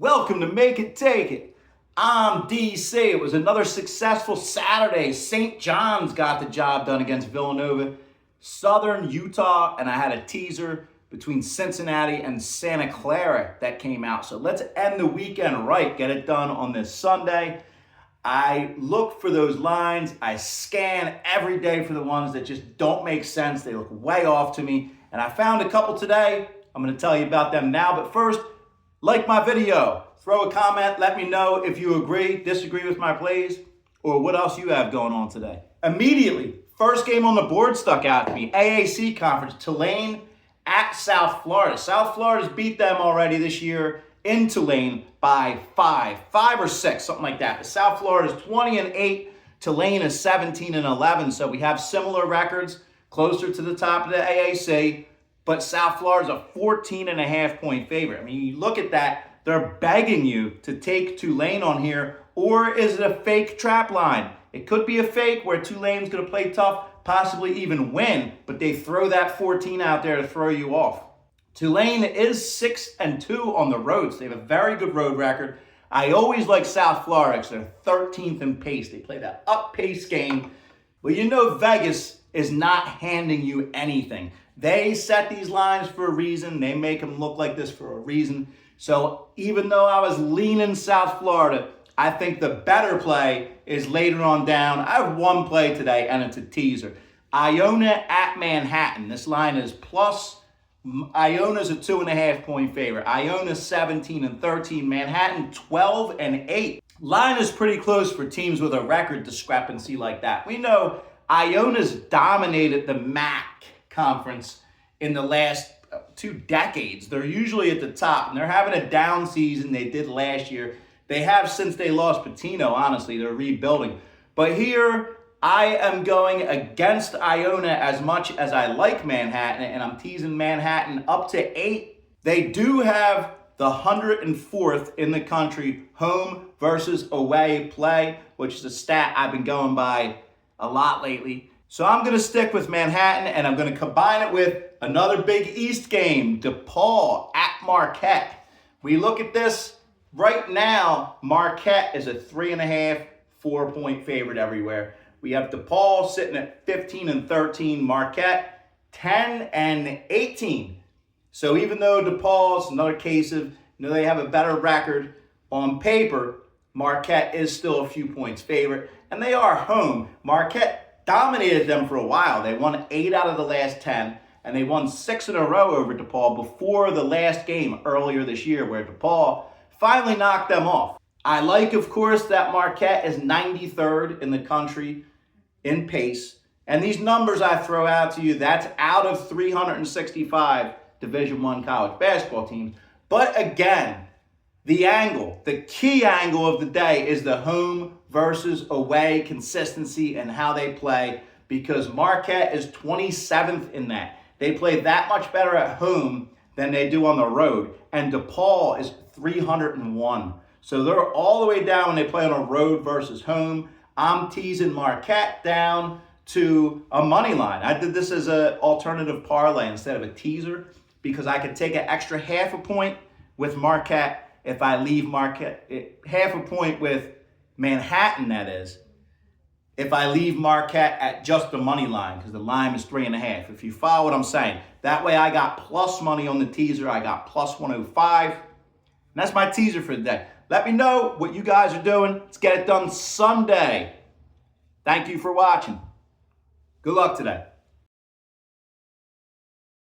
Welcome to Make It Take It. I'm DC. It was another successful Saturday. St. John's got the job done against Villanova. Southern Utah, and I had a teaser between Cincinnati and Santa Clara that came out. So let's end the weekend right, get it done on this Sunday. I look for those lines. I scan every day for the ones that just don't make sense. They look way off to me. And I found a couple today. I'm going to tell you about them now. But first, like my video, throw a comment, let me know if you agree, disagree with my plays, or what else you have going on today. Immediately, first game on the board stuck out to me. AAC Conference, Tulane at South Florida. South Florida's beat them already this year in Tulane by 5 or 6, something like that. But South Florida's 20-8, Tulane is 17-11, so we have similar records, closer to the top of the AAC. But South Florida's a 14.5-point favorite. I mean, you look at that, they're begging you to take Tulane on here, or is it a fake trap line? It could be a fake where Tulane's going to play tough, possibly even win, but they throw that 14 out there to throw you off. Tulane is 6-2 on the road, so they have a very good road record. I always like South Florida because they're 13th in pace. They play that up-pace game. Well, you know Vegas is not handing you anything. They set these lines for a reason. They make them look like this for a reason. So even though I was leaning South Florida, I think the better play is later on down. I have one play today, and it's a teaser. Iona at Manhattan. This line is plus. Iona's a 2.5-point favorite. Iona 17-13. Manhattan 12-8. Line is pretty close for teams with a record discrepancy like that. We know Iona's dominated the MAC conference in the last 2 decades. They're usually at the top, and they're having a down season. They did last year. They have since they lost Pitino, honestly. They're rebuilding. But here, I am going against Iona as much as I like Manhattan, and I'm teasing Manhattan up to 8. They do have the 104th in the country home versus away play, which is a stat I've been going by a lot lately. So I'm going to stick with Manhattan, and I'm going to combine it with another Big East game, DePaul at Marquette. We look at this right now, Marquette is a 3.5, 4-point favorite everywhere. We have DePaul sitting at 15-13, Marquette 10-18. So even though DePaul's another case of, they have a better record on paper, Marquette is still a few points favorite, and they are home. Marquette dominated them for a while. They won 8 out of the last 10, and they won 6 in a row over DePaul before the last game earlier this year, where DePaul finally knocked them off. I like, of course, that Marquette is 93rd in the country in pace, and these numbers I throw out to you, that's out of 365 Division I college basketball teams. But again, the key angle of the day is the home versus away consistency and how they play, because Marquette is 27th in that. They play that much better at home than they do on the road. And DePaul is 301. So they're all the way down when they play on a road versus home. I'm teasing Marquette down to a money line. I did this as an alternative parlay instead of a teaser, because I could take an extra 0.5 point with Marquette if I leave Marquette, 0.5 point with Manhattan, that is, if I leave Marquette at just the money line, because the line is 3.5. If you follow what I'm saying, that way I got plus money on the teaser. I got plus 105. And that's my teaser for the day. Let me know what you guys are doing. Let's get it done Sunday. Thank you for watching. Good luck today.